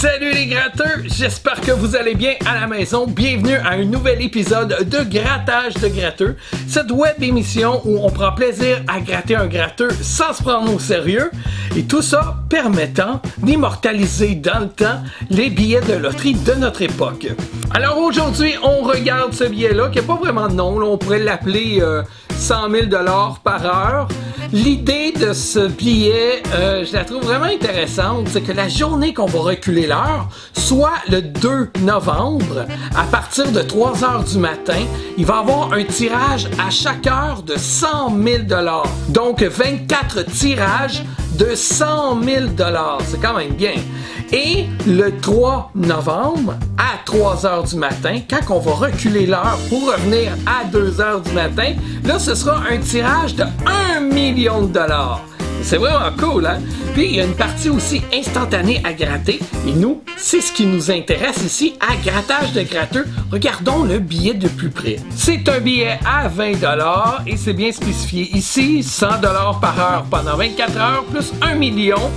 Salut les gratteurs, j'espère que vous allez bien à la maison. Bienvenue à un nouvel épisode de Grattage de gratteux, cette web émission où on prend plaisir à gratter un gratteux sans se prendre au sérieux et tout ça permettant d'immortaliser dans le temps les billets de loterie de notre époque. Alors aujourd'hui, on regarde ce billet-là qui n'a pas vraiment de nom, là, on pourrait l'appeler 100 000 $ par heure. L'idée de ce billet, je la trouve vraiment intéressante, c'est que la journée qu'on va reculer l'heure, soit le 2 novembre, à partir de 3 h du matin, il va y avoir un tirage à chaque heure de 100 000 $. Donc 24 tirages de 100 000 $. C'est quand même bien. Et le 3 novembre, à 3 h du matin, quand on va reculer l'heure pour revenir à 2 h du matin, là, ce sera un tirage de 1 million $. C'est vraiment cool, hein? Puis, il y a une partie aussi instantanée à gratter. Et nous, c'est ce qui nous intéresse ici, à Grattage de gratteux. Regardons le billet de plus près. C'est un billet à 20 $ et c'est bien spécifié ici, 100 $ par heure pendant 24 heures, plus 1 million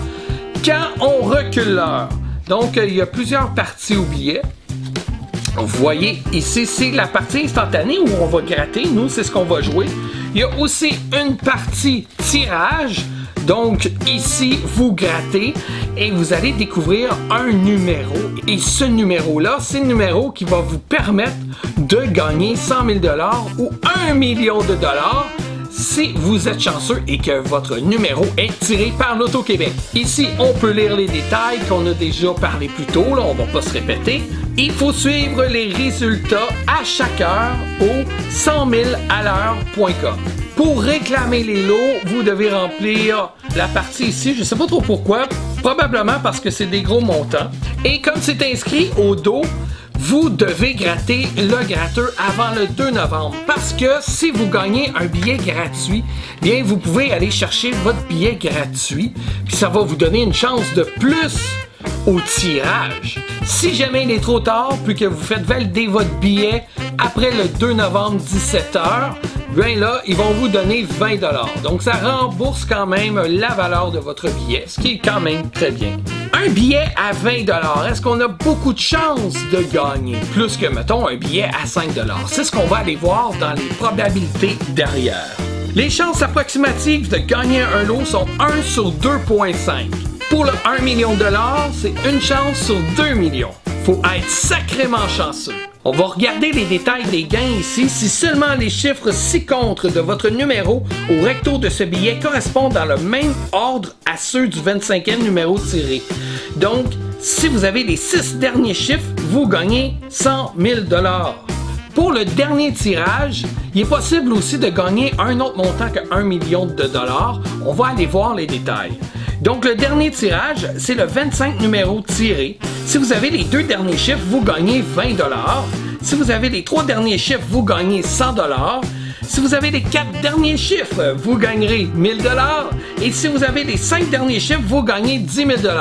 quand on recule l'heure. Donc, il y a plusieurs parties au billet. Vous voyez, ici, c'est la partie instantanée où on va gratter. Nous, c'est ce qu'on va jouer. Il y a aussi une partie tirage. Donc, ici, vous grattez et vous allez découvrir un numéro. Et ce numéro-là, c'est le numéro qui va vous permettre de gagner 100 000 $ ou 1 million $. Si vous êtes chanceux et que votre numéro est tiré par l'Auto-Québec. Ici, on peut lire les détails qu'on a déjà parlé plus tôt, là, on va pas se répéter. Il faut suivre les résultats à chaque heure au 100 000 à l'heure.com. Pour réclamer les lots, vous devez remplir la partie ici, je sais pas trop pourquoi, probablement parce que c'est des gros montants. Et comme c'est inscrit au dos, vous devez gratter le gratteux avant le 2 novembre parce que si vous gagnez un billet gratuit, bien vous pouvez aller chercher votre billet gratuit puis ça va vous donner une chance de plus au tirage. Si jamais il est trop tard puis que vous faites valider votre billet après le 2 novembre 17 h, bien là, ils vont vous donner 20 $. Donc ça rembourse quand même la valeur de votre billet, ce qui est quand même très bien. Un billet à 20 $, est-ce qu'on a beaucoup de chances de gagner? Plus que, mettons, un billet à 5 $. C'est ce qu'on va aller voir dans les probabilités derrière. Les chances approximatives de gagner un lot sont 1 sur 2,5. Pour le 1 million $, c'est une chance sur 2 millions. Faut être sacrément chanceux. On va regarder les détails des gains ici. Si seulement les chiffres ci-contre de votre numéro au recto de ce billet correspondent dans le même ordre à ceux du 25e numéro tiré. Donc, si vous avez les 6 derniers chiffres, vous gagnez 100 000 $. Pour le dernier tirage, il est possible aussi de gagner un autre montant que 1 million $. On va aller voir les détails. Donc, le dernier tirage, c'est le 25 numéro tiré. Si vous avez les 2 derniers chiffres, vous gagnez 20 $. Si vous avez les 3 derniers chiffres, vous gagnez 100 $. Si vous avez les 4 derniers chiffres, vous gagnerez 1000 $. Et si vous avez les 5 derniers chiffres, vous gagnez 10 000 $.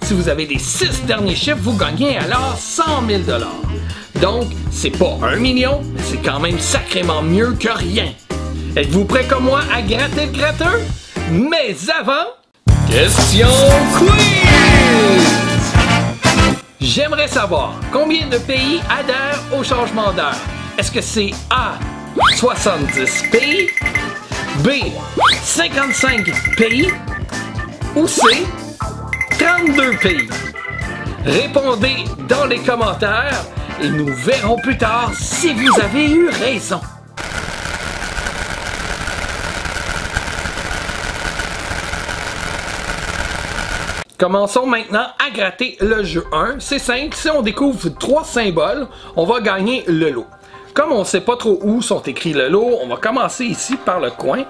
Si vous avez les 6 derniers chiffres, vous gagnez alors 100 000 $. Donc, c'est pas 1 million, mais c'est quand même sacrément mieux que rien. Êtes-vous prêts comme moi à gratter le gratteux? Mais avant... Question quiz! J'aimerais savoir combien de pays adhèrent au changement d'heure. Est-ce que c'est A, 70 pays, B, 55 pays ou C, 32 pays? Répondez dans les commentaires et nous verrons plus tard si vous avez eu raison. Commençons maintenant à gratter le jeu 1. C'est simple, si on découvre 3 symboles, on va gagner le lot. Comme on ne sait pas trop où sont écrits le lot, on va commencer ici par le coin.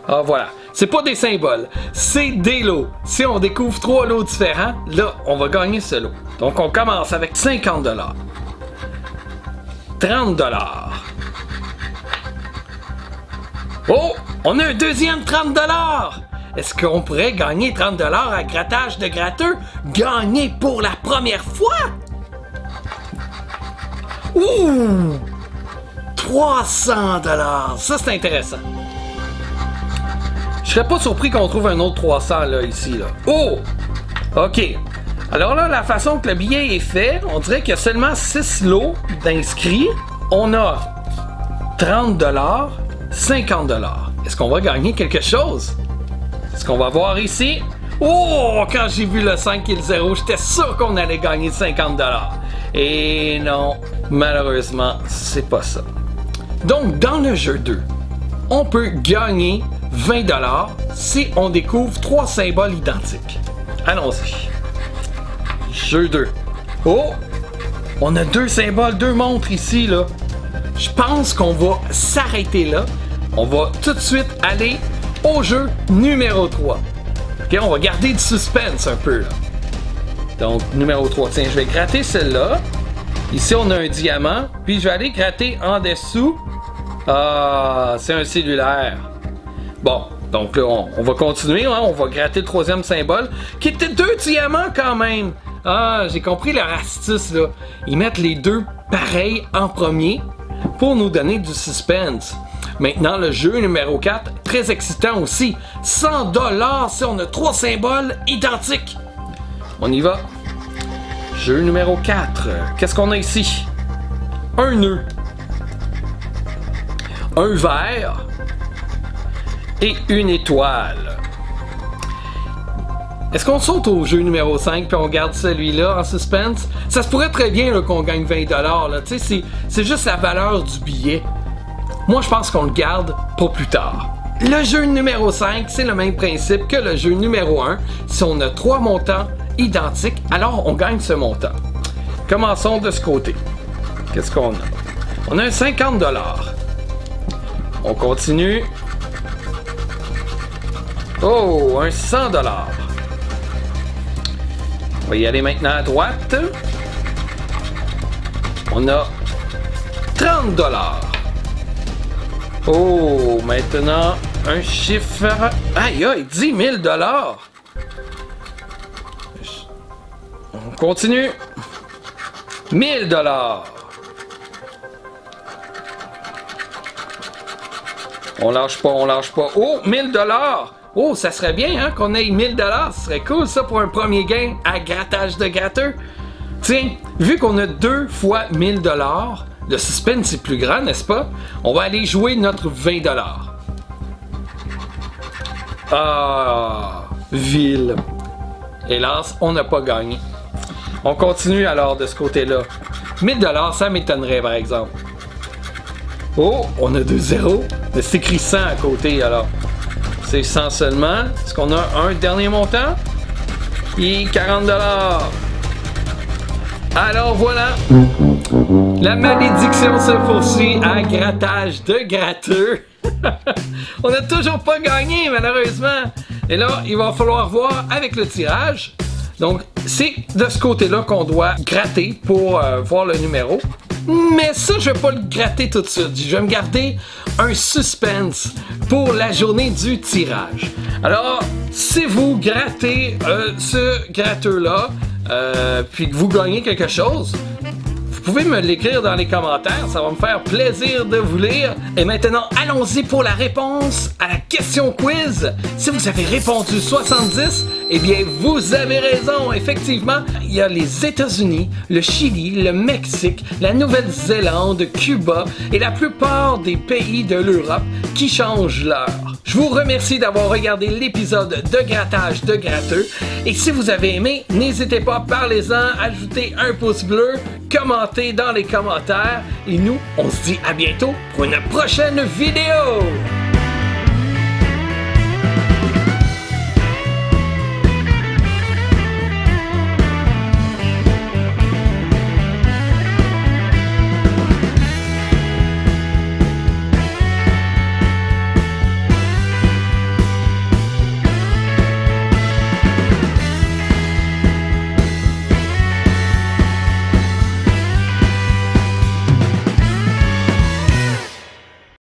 Ah voilà, c'est pas des symboles, c'est des lots. Si on découvre 3 lots différents, là, on va gagner ce lot. Donc on commence avec 50 $, 30 $. Oh, on a un deuxième 30 $. Est-ce qu'on pourrait gagner 30 $ à Grattage de gratteux? Gagner pour la première fois? Ouh! 300 $. Ça, c'est intéressant. Je serais pas surpris qu'on trouve un autre 300 là, ici, là. Oh! OK. Alors là, la façon que le billet est fait, on dirait qu'il y a seulement 6 lots d'inscrits. On a 30 $, 50 $. Est-ce qu'on va gagner quelque chose? Est-ce qu'on va voir ici? Oh! Quand j'ai vu le 5 et le 0, j'étais sûr qu'on allait gagner 50 $. Et non, malheureusement, c'est pas ça. Donc, dans le jeu 2, on peut gagner 20 $ si on découvre 3 symboles identiques. Allons-y. Jeu 2. Oh! On a 2 symboles, 2 montres ici, là. Je pense qu'on va s'arrêter là. On va tout de suite aller au jeu numéro 3. OK, on va garder du suspense un peu, là. Donc, numéro 3. Tiens, je vais gratter celle-là. Ici, on a un diamant. Puis, je vais aller gratter en dessous. Ah, c'est un cellulaire. Bon, donc là, on va continuer. Hein, on va gratter le 3e symbole, qui était 2 diamants quand même. Ah, j'ai compris leur astuce, là. Ils mettent les 2 pareils en premier pour nous donner du suspense. Maintenant, le jeu numéro 4, très excitant aussi. 100 $ si on a 3 symboles identiques. On y va. Jeu numéro 4. Qu'est-ce qu'on a ici? Un nœud. Un verre. Et une étoile. Est-ce qu'on saute au jeu numéro 5 puis on garde celui-là en suspense? Ça se pourrait très bien qu'on gagne 20 $. Là. C'est juste la valeur du billet. Moi, je pense qu'on le garde pour plus tard. Le jeu numéro 5, c'est le même principe que le jeu numéro 1. Si on a 3 montants identiques, alors on gagne ce montant. Commençons de ce côté. Qu'est-ce qu'on a? On a un 50 $. On continue. Oh, un 100 $. On va y aller maintenant à droite. On a 30 $. Oh, maintenant, un chiffre... Aïe, aïe, 10 000 $. On continue. 1000 $. On lâche pas, on lâche pas. Oh, 1000 $. Oh, ça serait bien hein, qu'on ait 1000 $. Ce serait cool ça pour un premier gain à grattage de gratteux. Tiens, vu qu'on a 2 fois 1000 $, le suspense est plus grand, n'est-ce pas? On va aller jouer notre 20 $. Ah, ville. Hélas, on n'a pas gagné. On continue alors de ce côté-là. 1000 $, ça m'étonnerait par exemple. Oh, on a 2 zéros. Mais c'est écrit 100 à côté alors. C'est 100 seulement. Est-ce qu'on a un dernier montant? Et 40 $. Alors voilà. La malédiction se poursuit à grattage de gratteux. On n'a toujours pas gagné malheureusement. Et là, il va falloir voir avec le tirage. Donc, c'est de ce côté-là qu'on doit gratter pour voir le numéro. Mais ça, je vais pas le gratter tout de suite. Je vais me garder un suspense pour la journée du tirage. Alors, si vous grattez ce gratteux-là, puis que vous gagnez quelque chose, vous pouvez me l'écrire dans les commentaires, ça va me faire plaisir de vous lire. Et maintenant, allons-y pour la réponse à la question quiz. Si vous avez répondu 70, eh bien, vous avez raison. Effectivement, il y a les États-Unis, le Chili, le Mexique, la Nouvelle-Zélande, Cuba et la plupart des pays de l'Europe qui changent l'heure. Je vous remercie d'avoir regardé l'épisode de Grattage de Gratteux. Et si vous avez aimé, n'hésitez pas, parlez-en, ajoutez un pouce bleu, commentez dans les commentaires. Et nous, on se dit à bientôt pour une prochaine vidéo!